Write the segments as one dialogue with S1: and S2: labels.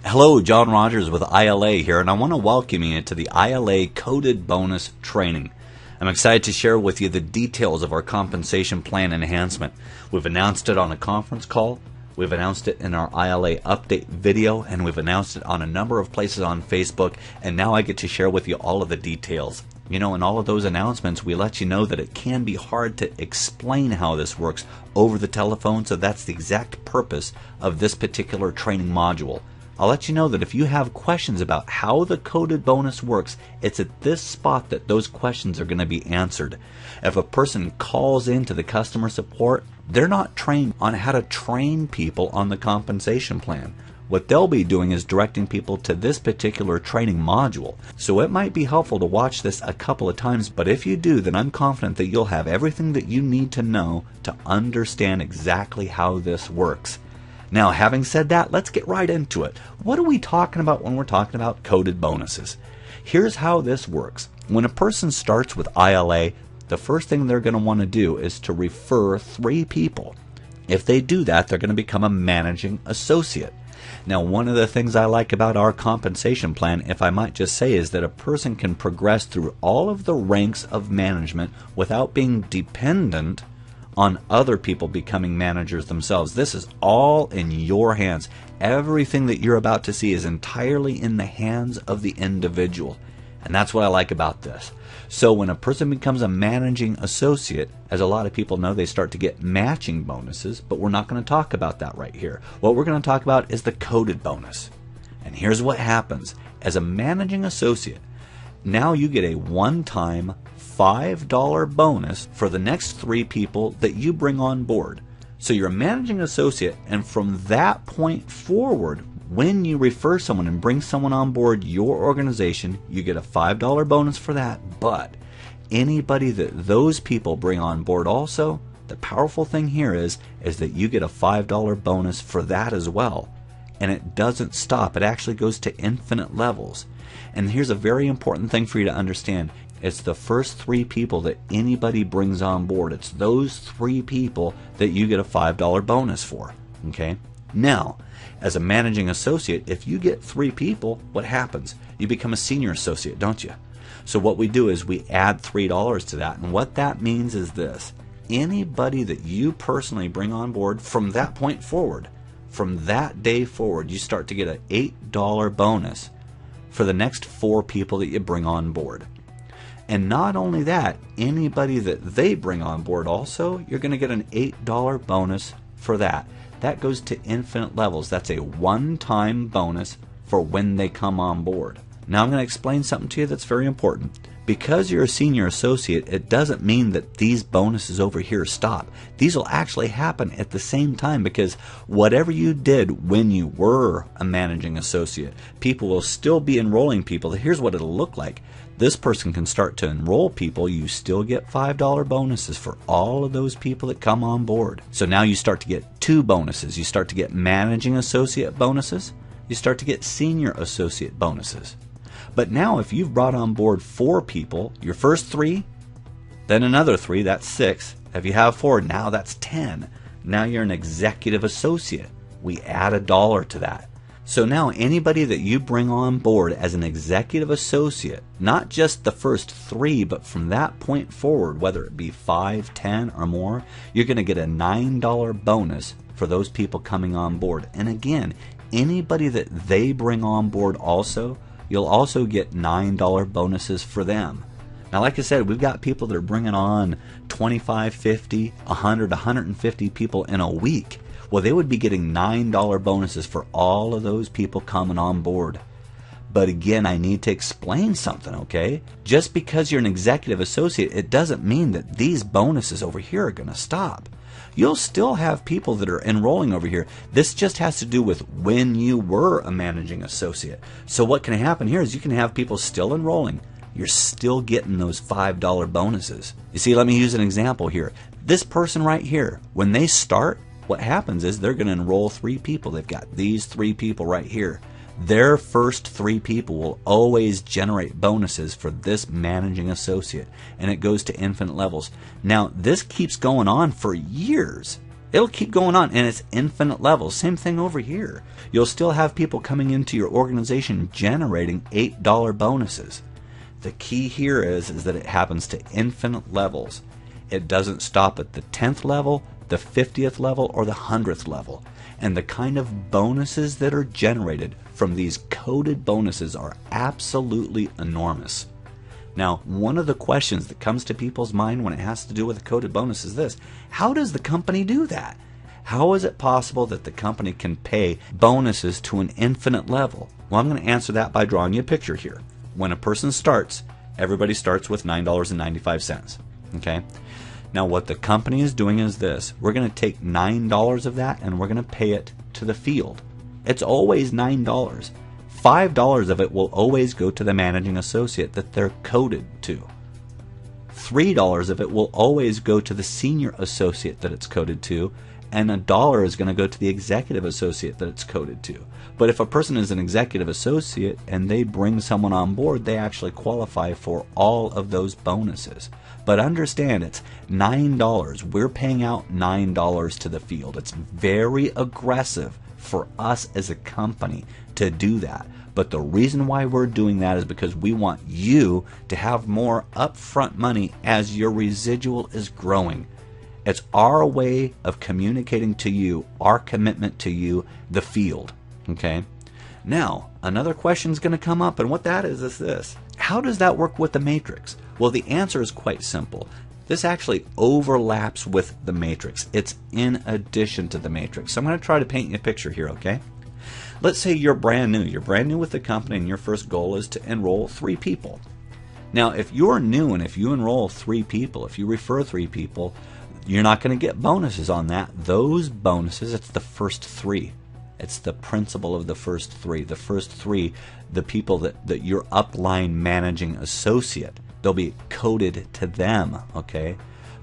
S1: Hello, John Rogers with iLA here, and I want to welcome you to the iLA Coded Bonus Training. I'm excited to share with you the details of our compensation plan enhancement. We've announced it on a conference call, we've announced it in our iLA update video, and we've announced it on a number of places on Facebook, and now I get to share with you all of the details. You know, in all of those announcements, we let you know that it can be hard to explain how this works over the telephone, so that's the exact purpose of this particular training module. I'll let you know that if you have questions about how the coded bonus works, it's at this spot that those questions are going to be answered. If a person calls into the customer support, they're not trained on how to train people on the compensation plan. What they'll be doing is directing people to this particular training module. So it might be helpful to watch this a couple of times, but if you do, then I'm confident that you'll have everything that you need to know to understand exactly how this works. Now, having said that, let's get right into it. What are we talking about when we're talking about coded bonuses? Here's how this works. When a person starts with iLA, the first thing they're going to want to do is to refer 3 people. If they do that, they're going to become a managing associate. Now, one of the things I like about our compensation plan, if I might just say, is that a person can progress through all of the ranks of management without being dependent on other people becoming managers themselves. This is all in your hands. Everything that you're about to see is entirely in the hands of the individual. And that's what I like about this. So when a person becomes a managing associate, as a lot of people know, they start to get matching bonuses, but we're not going to talk about that right here. What we're going to talk about is the coded bonus. And here's what happens. As a managing associate, now you get a one-time $5 bonus for the next 3 people that you bring on board. So you're a managing associate, and from that point forward, when you refer someone and bring someone on board your organization, you get a $5 bonus for that. But anybody that those people bring on board also, the powerful thing here is that you get a $5 bonus for that as well. And it doesn't stop. It actually goes to infinite levels. And here's a very important thing for you to understand. It's the first 3 people that anybody brings on board. It's those 3 people that you get a $5 bonus for. Okay? Now, as a managing associate, if you get 3 people, what happens? You become a senior associate, don't you? So what we do is we add $3 to that. And what that means is this. Anybody that you personally bring on board from that point forward, from that day forward, you start to get an $8 bonus for the next 4 people that you bring on board. And not only that, anybody that they bring on board also, you're going to get an $8 bonus for that. That goes to infinite levels. That's a one-time bonus for when they come on board. Now I'm going to explain something to you that's very important. Because you're a senior associate, it doesn't mean that these bonuses over here stop. These will actually happen at the same time, because whatever you did when you were a managing associate, people will still be enrolling people. Here's what it'll look like. This person can start to enroll people. You still get $5 bonuses for all of those people that come on board. So now you start to get 2 bonuses. You start to get managing associate bonuses. You start to get senior associate bonuses. But now if you've brought on board 4 people, your first 3, then another 3, that's 6. If you have 4, now that's 10. Now you're an executive associate. We add $1 to that. So now anybody that you bring on board as an executive associate, not just the first 3, but from that point forward, whether it be 5, 10, or more, you're going to get a $9 bonus for those people coming on board. And again, anybody that they bring on board also, you'll also get $9 bonuses for them. Now, like I said, we've got people that are bringing on 25, 50, 100, 150 people in a week. Well, they would be getting $9 bonuses for all of those people coming on board. But again, I need to explain something, okay? Just because you're an executive associate, it doesn't mean that these bonuses over here are going to stop. You'll still have people that are enrolling over here. This just has to do with when you were a managing associate. So what can happen here is you can have people still enrolling. You're still getting those $5 bonuses. You see, let me use an example here. This person right here, when they start, what happens is they're going to enroll 3 people. They've got these 3 people right here. Their first 3 people will always generate bonuses for this managing associate, and it goes to infinite levels. Now, this keeps going on for years. It'll keep going on, and it's infinite levels. Same thing over here. You'll still have people coming into your organization generating $8 bonuses. The key here is that it happens to infinite levels. It doesn't stop at the 10th level, the 50th level, or the 100th level. And the kind of bonuses that are generated from these coded bonuses are absolutely enormous. Now, one of the questions that comes to people's mind when it has to do with a coded bonus is this: how does the company do that? How is it possible that the company can pay bonuses to an infinite level? Well, I'm going to answer that by drawing you a picture here. When a person starts, everybody starts with $9.95. Okay? Now, what the company is doing is this: we're going to take $9 of that and we're going to pay it to the field. It's always $9. $5 of it will always go to the managing associate that they're coded to. $3 of it will always go to the senior associate that it's coded to, and $1 is going to go to the executive associate that it's coded to. But if a person is an executive associate and they bring someone on board, they actually qualify for all of those bonuses. But understand, it's $9. We're paying out $9 to the field. It's very aggressive for us as a company to do that. But the reason why we're doing that is because we want you to have more upfront money as your residual is growing. It's our way of communicating to you our commitment to you, the field. Okay? Now, another question is going to come up, and what that is this: how does that work with the matrix? Well, the answer is quite simple. This actually overlaps with the matrix. It's in addition to the matrix. So I'm going to try to paint you a picture here, okay? Let's say you're brand new. You're brand new with the company, and your first goal is to enroll 3 people. Now, if you're new and if you enroll 3 people, if you refer 3 people, you're not going to get bonuses on that. Those bonuses, it's the first 3. It's the principle of the first 3. The first 3, the people that your upline managing associate, they'll be coded to them, okay?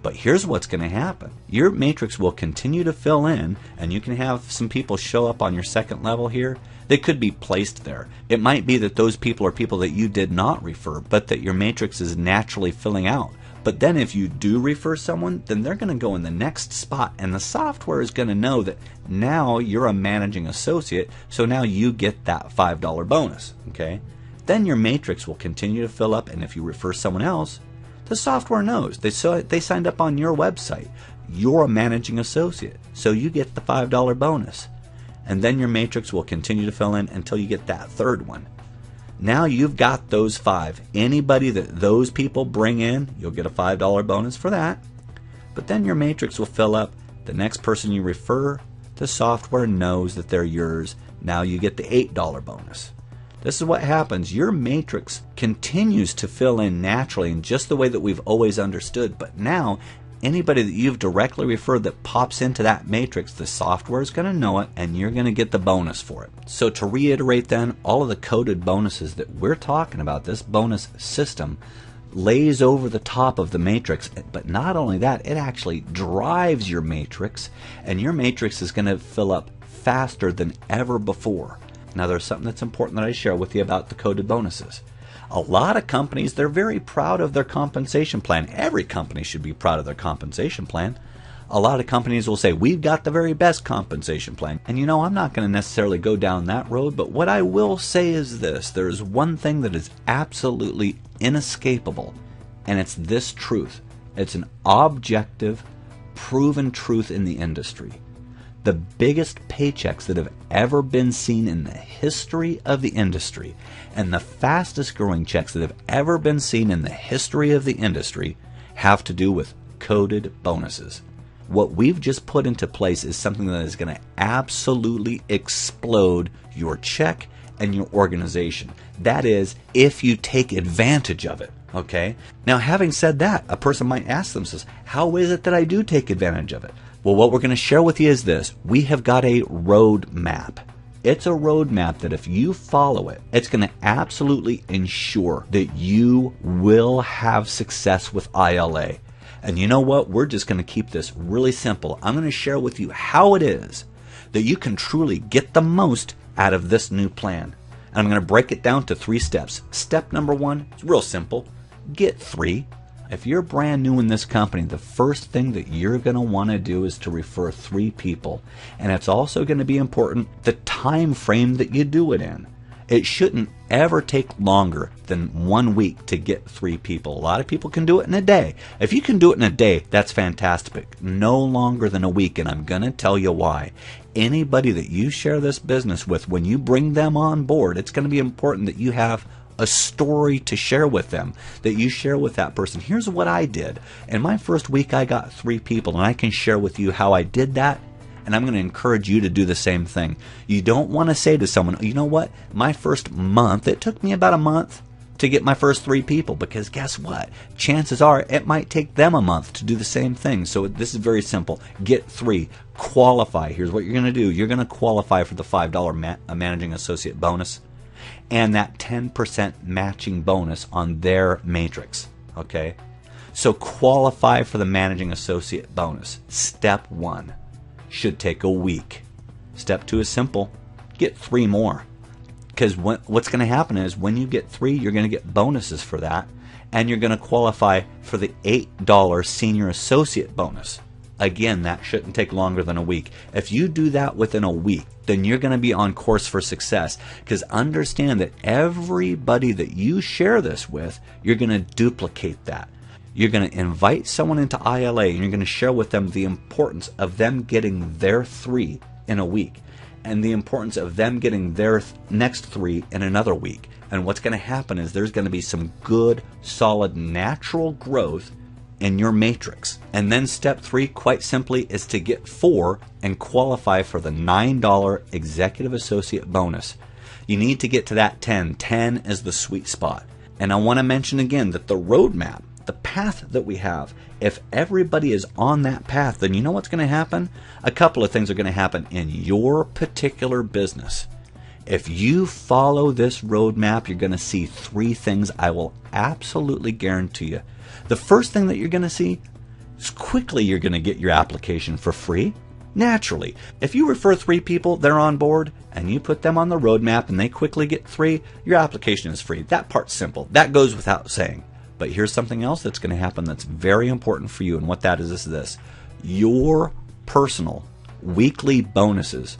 S1: But here's what's going to happen. Your matrix will continue to fill in, and you can have some people show up on your second level here. They could be placed there. It might be that those people are people that you did not refer, but that your matrix is naturally filling out. But then if you do refer someone, then they're going to go in the next spot, and the software is going to know that now you're a managing associate, so now you get that $5 bonus, okay? Then your matrix will continue to fill up, and if you refer someone else, the software knows. They signed up on your website. You're a managing associate, so you get the $5 bonus. And then your matrix will continue to fill in until you get that third one. Now you've got those 5. Anybody that those people bring in, you'll get a $5 bonus for that. But then your matrix will fill up. The next person you refer, the software knows that they're yours. Now you get the $8 bonus. This is what happens. Your matrix continues to fill in naturally in just the way that we've always understood. But now, anybody that you've directly referred that pops into that matrix, the software is going to know it, and you're going to get the bonus for it. So to reiterate then, all of the coded bonuses that we're talking about, this bonus system, lays over the top of the matrix. But not only that, it actually drives your matrix, and your matrix is going to fill up faster than ever before. Now, there's something that's important that I share with you about the coded bonuses. A lot of companies, they're very proud of their compensation plan. Every company should be proud of their compensation plan. A lot of companies will say, we've got the very best compensation plan. And you know, I'm not going to necessarily go down that road, but what I will say is this: there's one thing that is absolutely inescapable, and it's this truth. It's an objective, proven truth in the industry. The biggest paychecks that have ever been seen in the history of the industry, and the fastest growing checks that have ever been seen in the history of the industry, have to do with coded bonuses. What we've just put into place is something that is going to absolutely explode your check and your organization. That is, if you take advantage of it. Okay? Now, having said that, a person might ask themselves, how is it that I do take advantage of it? Well, what we're going to share with you is this. We have got a roadmap. It's a roadmap that if you follow it, it's going to absolutely ensure that you will have success with iLA. And you know what? We're just going to keep this really simple. I'm going to share with you how it is that you can truly get the most out of this new plan. And I'm going to break it down to 3 steps. Step number 1 is real simple. Get 3. if you're brand new in this company, the first thing that you're going to want to do is to refer 3 people. And it's also going to be important the time frame that you do it in. It shouldn't ever take longer than 1 week to get 3 people. A lot of people can do it in a day. If you can do it in a day, that's fantastic. No longer than a week, and I'm going to tell you why. Anybody that you share this business with, when you bring them on board, it's going to be important that you have a story to share with them, that you share with that person. Here's what I did. In my first week, I got 3 people, and I can share with you how I did that. And I'm going to encourage you to do the same thing. You don't want to say to someone, you know what, my first month, it took me about a month to get my first 3 people, because guess what? Chances are it might take them a month to do the same thing. So this is very simple. Get 3. Qualify. Here's what you're going to do. You're going to qualify for the $5 managing associate bonus and that 10% matching bonus on their matrix. Okay? So qualify for the managing associate bonus. Step 1. Should take a week. Step 2 is simple. Get 3 more. Because what's going to happen is when you get 3, you're going to get bonuses for that, and you're going to qualify for the $8 senior associate bonus. Again, that shouldn't take longer than a week. If you do that within a week, then you're going to be on course for success. Because understand that everybody that you share this with, you're going to duplicate that. You're going to invite someone into iLA, and you're going to share with them the importance of them getting their 3 in a week, and the importance of them getting their next 3 in another week. And what's going to happen is there's going to be some good, solid, natural growth in your matrix. And then step 3, quite simply, is to get 4 and qualify for the $9 executive associate bonus. You need to get to that 10. 10 is the sweet spot. And I want to mention again that the roadmap, the path that we have, if everybody is on that path, then you know what's going to happen? A couple of things are going to happen in your particular business. If you follow this roadmap, you're going to see 3 things I will absolutely guarantee you. The first thing that you're going to see is quickly you're going to get your application for free. Naturally, if you refer 3 people, they're on board, and you put them on the roadmap and they quickly get 3, your application is free. That part's simple. That goes without saying. But here's something else that's going to happen that's very important for you, and what that is this. Your personal weekly bonuses,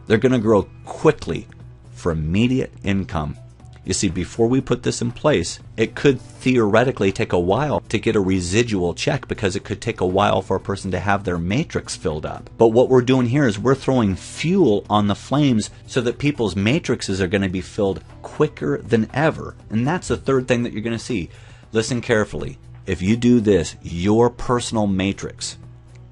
S1: they're going to grow quickly for immediate income. You see, before we put this in place, it could theoretically take a while to get a residual check, because it could take a while for a person to have their matrix filled up. But what we're doing here is we're throwing fuel on the flames so that people's matrices are going to be filled quicker than ever. And that's the third thing that you're going to see. Listen carefully. If you do this, your personal matrix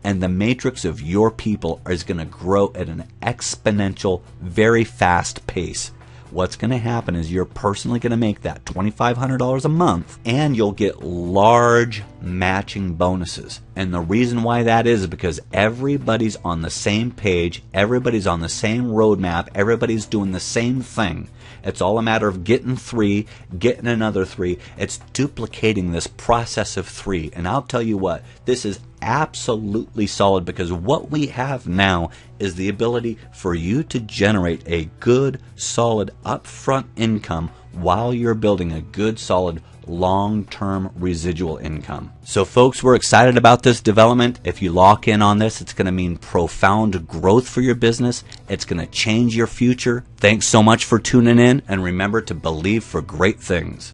S1: and the matrix of your people is going to grow at an exponential, very fast pace. What's going to happen is you're personally going to make that $2,500 a month, and you'll get large matching bonuses. And the reason why that is because everybody's on the same page, everybody's on the same roadmap, everybody's doing the same thing. It's all a matter of getting 3, getting another 3. It's duplicating this process of 3. And I'll tell you what, this is absolutely solid, because what we have now is the ability for you to generate a good, solid, upfront income while you're building a good, solid, long-term residual income. So folks, we're excited about this development. If you lock in on this, it's going to mean profound growth for your business. It's going to change your future. Thanks so much for tuning in, and remember to believe for great things.